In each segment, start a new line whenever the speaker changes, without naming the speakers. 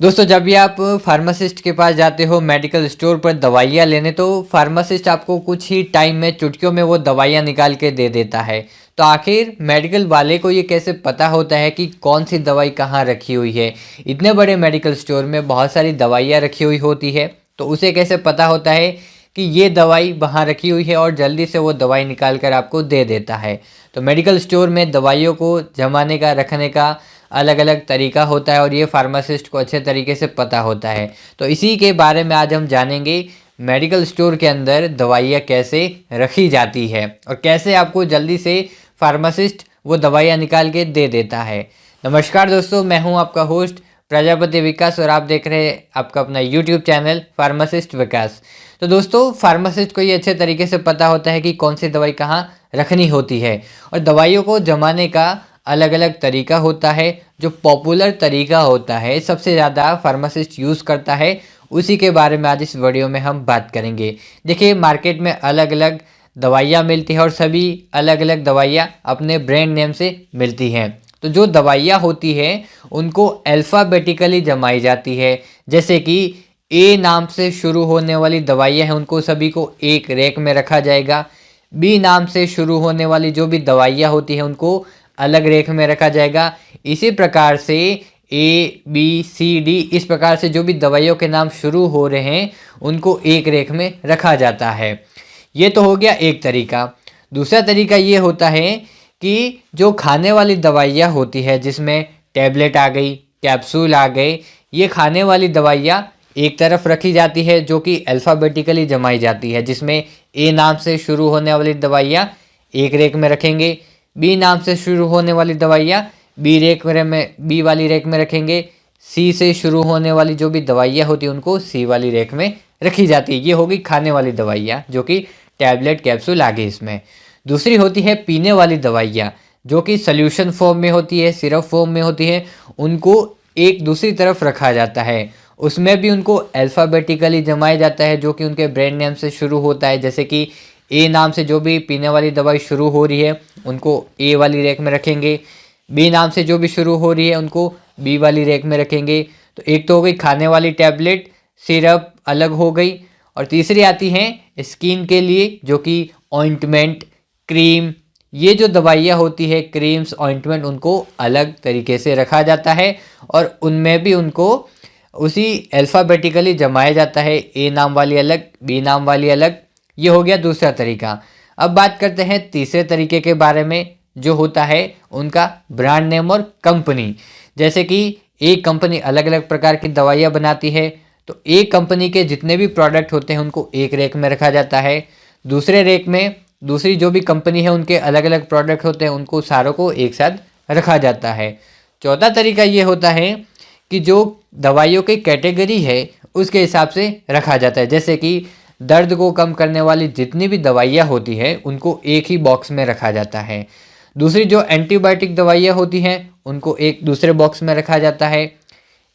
दोस्तों, जब भी आप फार्मासिस्ट के पास जाते हो मेडिकल स्टोर पर दवाइयाँ लेने, तो फार्मासिस्ट आपको कुछ ही टाइम में चुटकियों में वो दवाइयाँ निकाल के दे देता है। तो आखिर मेडिकल वाले को ये कैसे पता होता है कि कौन सी दवाई कहाँ रखी हुई है? इतने बड़े मेडिकल स्टोर में बहुत सारी दवाइयाँ रखी हुई होती है, तो उसे कैसे पता होता है कि ये दवाई वहाँ रखी हुई है और जल्दी से वो दवाई निकाल कर आपको दे देता है? तो मेडिकल स्टोर में दवाइयों को जमाने का, रखने का अलग अलग तरीका होता है और ये फार्मासिस्ट को अच्छे तरीके से पता होता है। तो इसी के बारे में आज हम जानेंगे, मेडिकल स्टोर के अंदर दवाइयाँ कैसे रखी जाती है और कैसे आपको जल्दी से फार्मासिस्ट वो दवाइयाँ निकाल के दे देता है। नमस्कार दोस्तों, मैं हूँ आपका होस्ट प्रजापति विकास और आप देख रहे हैं आपका अपना यूट्यूब चैनल फार्मासिस्ट विकास। तो दोस्तों, फार्मासिस्ट को ये अच्छे तरीके से पता होता है कि कौन सी दवाई कहाँ रखनी होती है और दवाइयों को जमाने का अलग अलग तरीका होता है। जो पॉपुलर तरीका होता है, सबसे ज़्यादा फार्मासिस्ट यूज़ करता है, उसी के बारे में आज इस वीडियो में हम बात करेंगे। देखिए, मार्केट में अलग अलग दवाइयाँ मिलती हैं और सभी अलग अलग दवाइयाँ अपने ब्रांड नेम से मिलती हैं। तो जो दवाइयाँ होती हैं उनको अल्फ़ाबेटिकली जमाई जाती है। जैसे कि ए नाम से शुरू होने वाली दवाइयाँ हैं उनको सभी को एक रैक में रखा जाएगा। बी नाम से शुरू होने वाली जो भी दवाइयाँ होती हैं उनको अलग रेख में रखा जाएगा। इसी प्रकार से ए बी सी डी, इस प्रकार से जो भी दवाइयों के नाम शुरू हो रहे हैं उनको एक रेख में रखा जाता है। ये तो हो गया एक तरीका। दूसरा तरीका ये होता है कि जो खाने वाली दवाइयाँ होती है, जिसमें टैबलेट आ गई, कैप्सूल आ गए, ये खाने वाली दवाइयाँ एक तरफ रखी जाती है जो कि अल्फ़ाबेटिकली जमाई जाती है। जिसमें ए नाम से शुरू होने वाली दवाइयाँ एक रेख में रखेंगे, बी नाम से शुरू होने वाली दवाइयाँ बी वाली रैक में रखेंगे, सी से शुरू होने वाली जो भी दवाइयाँ होती हैं उनको सी वाली रैक में रखी जाती है। ये होगी खाने वाली दवाइयाँ जो कि टैबलेट कैप्सूल आ गई इसमें। दूसरी होती है पीने वाली दवाइयाँ जो कि सॉल्यूशन फॉर्म में होती है, सिरप फॉर्म में होती है, उनको एक दूसरी तरफ रखा जाता है। उसमें भी उनको अल्फ़ाबेटिकली जमाया जाता है जो कि उनके ब्रांड नेम से शुरू होता है। जैसे कि ए नाम से जो भी पीने वाली दवाई शुरू हो रही है उनको ए वाली रैक में रखेंगे, बी नाम से जो भी शुरू हो रही है उनको बी वाली रैक में रखेंगे। तो एक तो हो गई खाने वाली टैबलेट, सिरप अलग हो गई। और तीसरी आती हैं स्किन के लिए जो कि ऑइंटमेंट, क्रीम, ये जो दवाइयाँ होती है क्रीम्स, ऑइंटमेंट, उनको अलग तरीके से रखा जाता है और उनमें भी उनको उसी अल्फ़ाबेटिकली जमाया जाता है। ए नाम वाली अलग, बी नाम वाली अलग। ये हो गया दूसरा तरीका। अब बात करते हैं तीसरे तरीके के बारे में, जो होता है उनका ब्रांड नेम और कंपनी। जैसे कि एक कंपनी अलग अलग प्रकार की दवाइयाँ बनाती है, तो एक कंपनी के जितने भी प्रोडक्ट होते हैं उनको एक रैक में रखा जाता है। दूसरे रैक में दूसरी जो भी कंपनी है उनके अलग अलग प्रोडक्ट होते हैं, उनको सारों को एक साथ रखा जाता है। चौथा तरीका ये होता है कि जो दवाइयों की कैटेगरी है उसके हिसाब से रखा जाता है। जैसे कि दर्द को कम करने वाली जितनी भी दवाइयाँ होती हैं उनको एक ही बॉक्स में रखा जाता है। दूसरी जो एंटीबायोटिक दवाइयाँ होती हैं उनको एक दूसरे बॉक्स में रखा जाता है।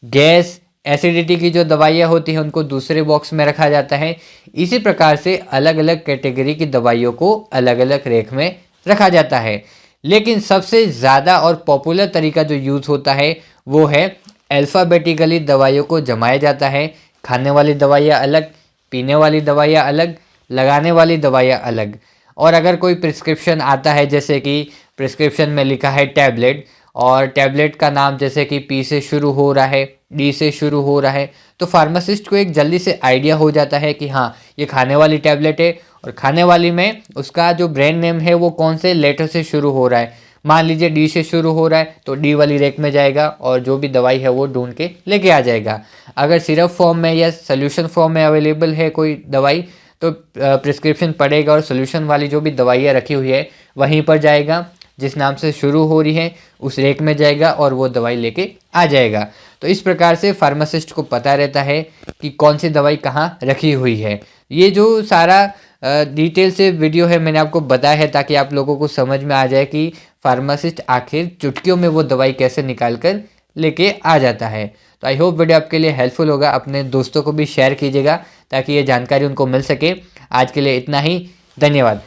गैस, एसिडिटी की जो दवाइयाँ होती हैं उनको दूसरे बॉक्स में रखा जाता है। इसी प्रकार से अलग अलग कैटेगरी की दवाइयों को अलग अलग रेक में रखा जाता है। लेकिन सबसे ज़्यादा और पॉपुलर तरीका जो यूज़ होता है वो है अल्फ़ाबेटिकली दवाइयों को जमाया जाता है। खाने वाली दवाइयाँ अलग, पीने वाली दवाइयाँ अलग, लगाने वाली दवाइयाँ अलग। और अगर कोई प्रिस्क्रिप्शन आता है, जैसे कि प्रिस्क्रिप्शन में लिखा है टैबलेट और टैबलेट का नाम जैसे कि पी से शुरू हो रहा है, डी से शुरू हो रहा है, तो फार्मासिस्ट को एक जल्दी से आइडिया हो जाता है कि हाँ, ये खाने वाली टैबलेट है और खाने वाली में उसका जो ब्रांड नेम है वो कौन से लेटर से शुरू हो रहा है। मान लीजिए डी से शुरू हो रहा है तो डी वाली रैक में जाएगा और जो भी दवाई है वो ढूंढ के लेके आ जाएगा। अगर सिरप फॉर्म में या सोल्यूशन फॉर्म में अवेलेबल है कोई दवाई तो प्रिस्क्रिप्शन पड़ेगा और सोल्यूशन वाली जो भी दवाइयाँ रखी हुई है वहीं पर जाएगा, जिस नाम से शुरू हो रही है उस रेक में जाएगा और वो दवाई लेके आ जाएगा। तो इस प्रकार से फार्मासिस्ट को पता रहता है कि कौन सी दवाई कहाँ रखी हुई है। ये जो सारा डिटेल से वीडियो है मैंने आपको बताया है ताकि आप लोगों को समझ में आ जाए कि फार्मासिस्ट आखिर चुटकियों में वो दवाई कैसे निकाल कर लेके आ जाता है। तो आई होप वीडियो आपके लिए हेल्पफुल होगा। अपने दोस्तों को भी शेयर कीजिएगा ताकि ये जानकारी उनको मिल सके। आज के लिए इतना ही, धन्यवाद।